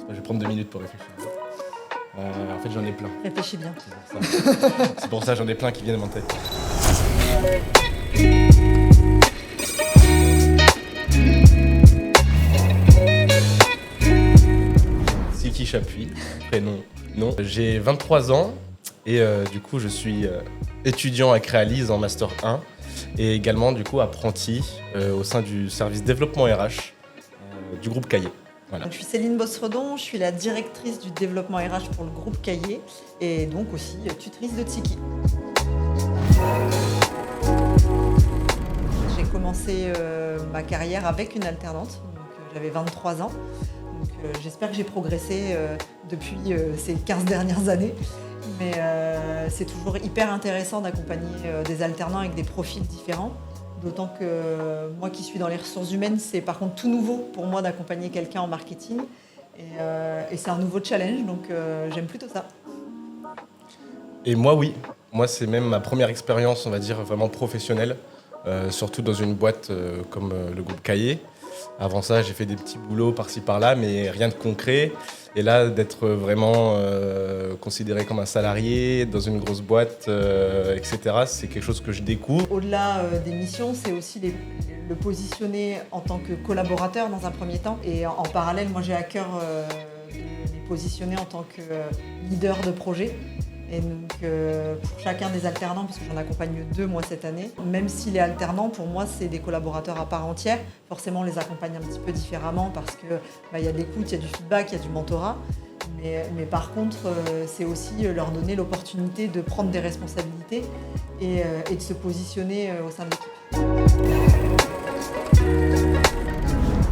Je vais prendre 2 minutes pour réfléchir. En fait, j'en ai plein. Réfléchis bien. C'est pour ça, j'en ai plein qui viennent en tête. Siki Chapuis, prénom, non. J'ai 23 ans et du coup, je suis étudiant à Créalise en Master 1 et également du coup apprenti au sein du service développement RH du groupe Cahier. Voilà. Donc, je suis Céline Bosredon, je suis la directrice du développement RH pour le groupe Cahier et donc aussi tutrice de Tsiki. J'ai commencé ma carrière avec une alternante, donc j'avais 23 ans. Donc, j'espère que j'ai progressé depuis ces 15 dernières années. Mais c'est toujours hyper intéressant d'accompagner des alternants avec des profils différents. D'autant que moi qui suis dans les ressources humaines, c'est par contre tout nouveau pour moi d'accompagner quelqu'un en marketing. Et c'est un nouveau challenge, donc j'aime plutôt ça. Et moi, oui. Moi, c'est même ma première expérience, on va dire, vraiment professionnelle. Surtout dans une boîte comme le groupe Cahier. Avant ça, j'ai fait des petits boulots par-ci par-là, mais rien de concret. Et là, d'être vraiment considéré comme un salarié dans une grosse boîte, etc., c'est quelque chose que je découvre. Au-delà des missions, c'est aussi le positionner en tant que collaborateur dans un premier temps. Et en parallèle, moi j'ai à cœur de les positionner en tant que leader de projet. Et donc pour chacun des alternants, parce que j'en accompagne 2 moi cette année, même s'il est alternant, pour moi c'est des collaborateurs à part entière. Forcément on les accompagne un petit peu différemment parce que y a de l'écoute, il y a du feedback, il y a du mentorat. Mais par contre c'est aussi leur donner l'opportunité de prendre des responsabilités et de se positionner au sein de l'équipe.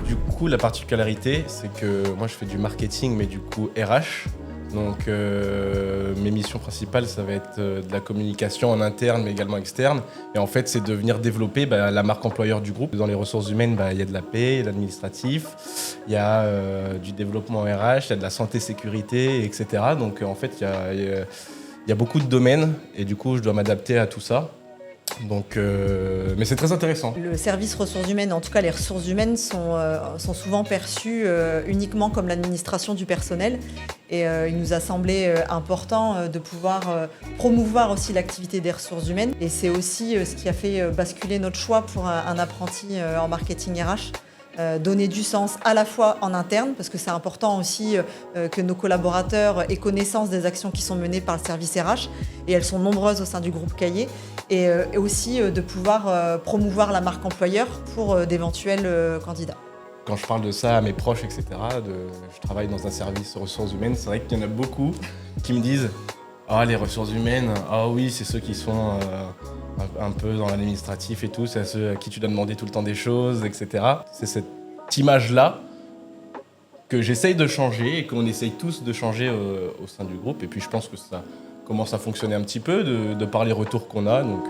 Du coup la particularité c'est que moi je fais du marketing mais du coup RH. Donc mes missions principales, ça va être de la communication en interne, mais également externe. Et en fait, c'est de venir développer la marque employeur du groupe. Dans les ressources humaines, il y a de la paie, de l'administratif, il y a du développement RH, il y a de la santé-sécurité, etc. Donc en fait, il y a beaucoup de domaines et du coup, je dois m'adapter à tout ça. Donc, mais c'est très intéressant. Le service ressources humaines, en tout cas les ressources humaines, sont souvent perçues uniquement comme l'administration du personnel. Et il nous a semblé important de pouvoir promouvoir aussi l'activité des ressources humaines. Et c'est aussi ce qui a fait basculer notre choix pour un apprenti en marketing RH. Donner du sens à la fois en interne, parce que c'est important aussi que nos collaborateurs aient connaissance des actions qui sont menées par le service RH, et elles sont nombreuses au sein du groupe Cahier, et aussi de pouvoir promouvoir la marque employeur pour d'éventuels candidats. Quand je parle de ça à mes proches, etc., je travaille dans un service ressources humaines, c'est vrai qu'il y en a beaucoup qui me disent « Ah, les ressources humaines, ah oui, c'est ceux qui sont un peu dans l'administratif et tout, c'est à ceux à qui tu dois demander tout le temps des choses, etc. » C'est cette image-là que j'essaye de changer et qu'on essaye tous de changer au sein du groupe. Et puis je pense que ça commence à fonctionner un petit peu de par les retours qu'on a. Donc,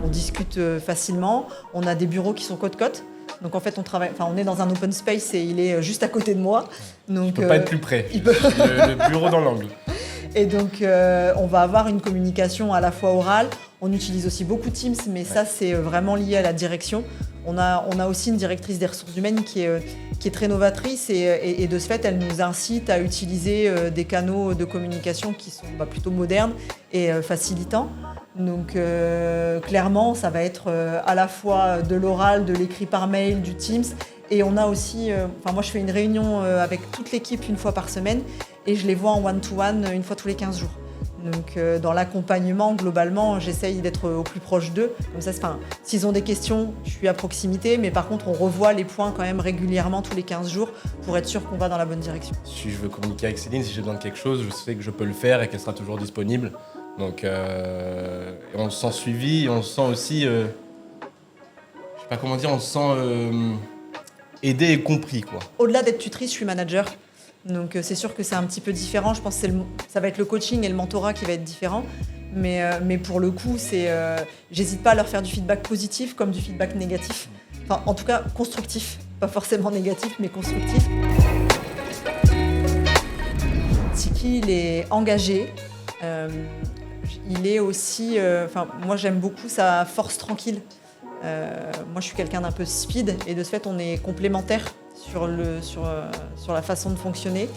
On discute facilement, on a des bureaux qui sont côte-côte. Donc en fait, on est dans un open space et il est juste à côté de moi. Donc, je peux pas être plus près, je suis le bureau dans l'angle. Et donc on va avoir une communication à la fois orale. On utilise aussi beaucoup Teams, mais ça c'est vraiment lié à la direction. On a aussi une directrice des ressources humaines qui est très novatrice et de ce fait, elle nous incite à utiliser des canaux de communication qui sont plutôt modernes et facilitants. Donc clairement, ça va être à la fois de l'oral, de l'écrit par mail, du Teams. Et on a aussi, moi je fais une réunion avec toute l'équipe une fois par semaine et je les vois en one-to-one une fois tous les 15 jours. Donc dans l'accompagnement, globalement, j'essaye d'être au plus proche d'eux. Comme ça, s'ils ont des questions, je suis à proximité, mais par contre, on revoit les points quand même régulièrement tous les 15 jours pour être sûr qu'on va dans la bonne direction. Si je veux communiquer avec Céline, si j'ai besoin de quelque chose, je sais que je peux le faire et qu'elle sera toujours disponible. Donc on se sent suivi, on se sent aussi, je sais pas comment dire, on se sent aidé et compris, quoi. Au-delà d'être tutrice, je suis manager. Donc c'est sûr que c'est un petit peu différent. Je pense que ça va être le coaching et le mentorat qui va être différent. Mais pour le coup, j'hésite pas à leur faire du feedback positif comme du feedback négatif. Enfin, en tout cas, constructif. Pas forcément négatif, mais constructif. Tsiki, il est engagé. Il est aussi... moi, j'aime beaucoup sa force tranquille. Moi, je suis quelqu'un d'un peu speed et de ce fait, on est complémentaires sur la façon de fonctionner.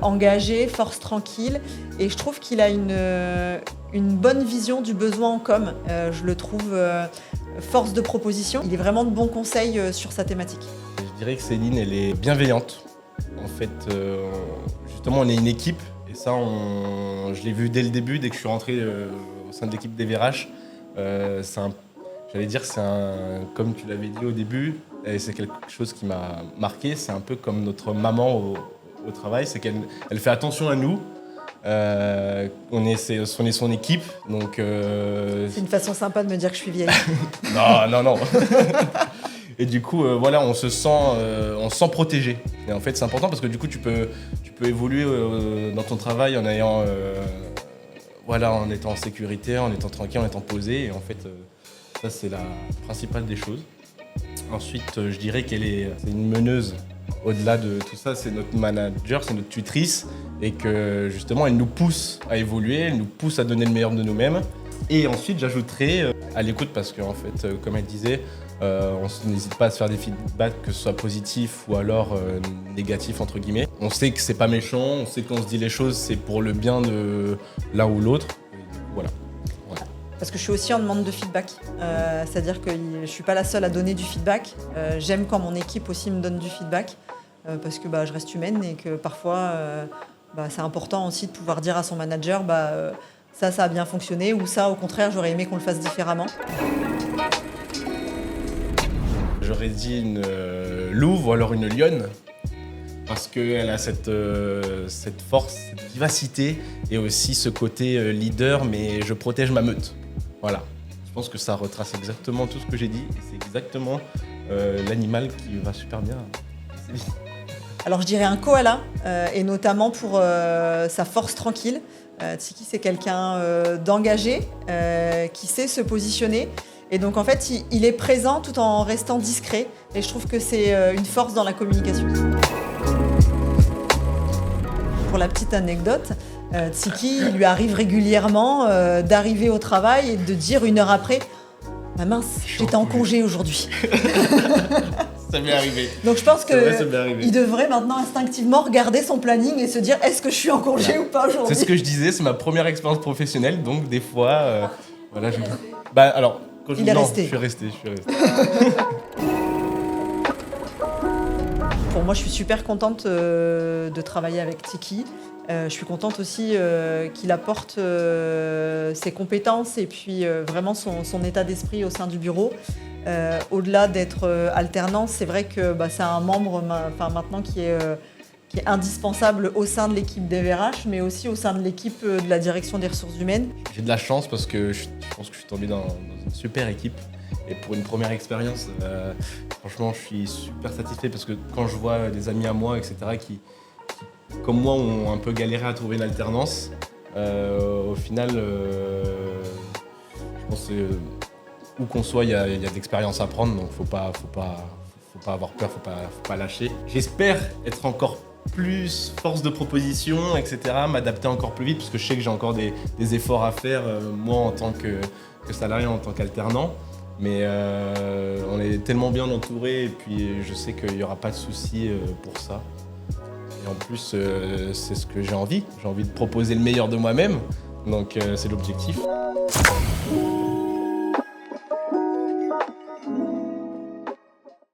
Engagé, force tranquille, et je trouve qu'il a une bonne vision du besoin en com. Je le trouve force de proposition. Il est vraiment de bons conseils sur sa thématique. Je dirais que Céline, elle est bienveillante. En fait, justement, on est une équipe, et ça, je l'ai vu dès le début, dès que je suis rentré au sein de l'équipe des VRH. J'allais dire, comme tu l'avais dit au début, et c'est quelque chose qui m'a marqué, c'est un peu comme notre maman au travail, c'est qu'elle fait attention à nous. On est son équipe, donc... C'est une façon sympa de me dire que je suis vieille. Non. Et du coup, voilà, on se sent protégé. Et en fait, c'est important parce que du coup, tu peux évoluer dans ton travail en étant en sécurité, en étant tranquille, en étant posé. Et en fait, ça, c'est la principale des choses. Ensuite, je dirais c'est une meneuse. Au-delà de tout ça, c'est notre manager, c'est notre tutrice, et que justement, elle nous pousse à évoluer, elle nous pousse à donner le meilleur de nous-mêmes. Et ensuite, j'ajouterais à l'écoute, parce qu'en fait, comme elle disait, on n'hésite pas à se faire des feedbacks, que ce soit positifs ou alors négatifs, entre guillemets. On sait que c'est pas méchant, on sait qu'on se dit les choses, c'est pour le bien de l'un ou l'autre. Voilà. Parce que je suis aussi en demande de feedback. C'est-à-dire que je ne suis pas la seule à donner du feedback. J'aime quand mon équipe aussi me donne du feedback, parce que je reste humaine et que parfois, c'est important aussi de pouvoir dire à son manager ça a bien fonctionné, ou ça, au contraire, j'aurais aimé qu'on le fasse différemment. J'aurais dit une louve ou alors une lionne, parce qu'elle a cette force, cette vivacité, et aussi ce côté leader, mais je protège ma meute. Voilà. Je pense que ça retrace exactement tout ce que j'ai dit, et c'est exactement l'animal qui va super bien. Alors je dirais un koala, et notamment pour sa force tranquille. Tsiki, c'est quelqu'un d'engagé, qui sait se positionner. Et donc en fait, il est présent tout en restant discret. Et je trouve que c'est une force dans la communication. Pour la petite anecdote, Tsiki, il lui arrive régulièrement d'arriver au travail et de dire 1 heure après « Ah mince, j'étais en congé aujourd'hui ». Ça m'est arrivé. Donc je pense qu'il devrait maintenant instinctivement regarder son planning et se dire « Est-ce que je suis en congé ou pas aujourd'hui ?» C'est ce que je disais, c'est ma première expérience professionnelle, donc des fois... alors, quand il est resté. Je suis resté. Pour moi, je suis super contente de travailler avec Tsiki. Je suis contente aussi qu'il apporte ses compétences et puis vraiment son état d'esprit au sein du bureau. Au-delà d'être alternant, c'est vrai que c'est un membre maintenant qui est indispensable au sein de l'équipe des VRH, mais aussi au sein de l'équipe de la direction des ressources humaines. J'ai de la chance parce que je pense que je suis tombé dans une super équipe. Et pour une première expérience, franchement, je suis super satisfait parce que quand je vois des amis à moi, etc., qui comme moi, ont un peu galéré à trouver une alternance, au final, je pense que où qu'on soit, il y a de l'expérience à prendre, donc faut pas avoir peur, faut pas lâcher. J'espère être encore plus force de proposition, etc., m'adapter encore plus vite, parce que je sais que j'ai encore des efforts à faire, moi en tant que salarié, en tant qu'alternant. Mais on est tellement bien entouré, et puis je sais qu'il n'y aura pas de souci pour ça. Et en plus, c'est ce que j'ai envie. J'ai envie de proposer le meilleur de moi-même, donc c'est l'objectif.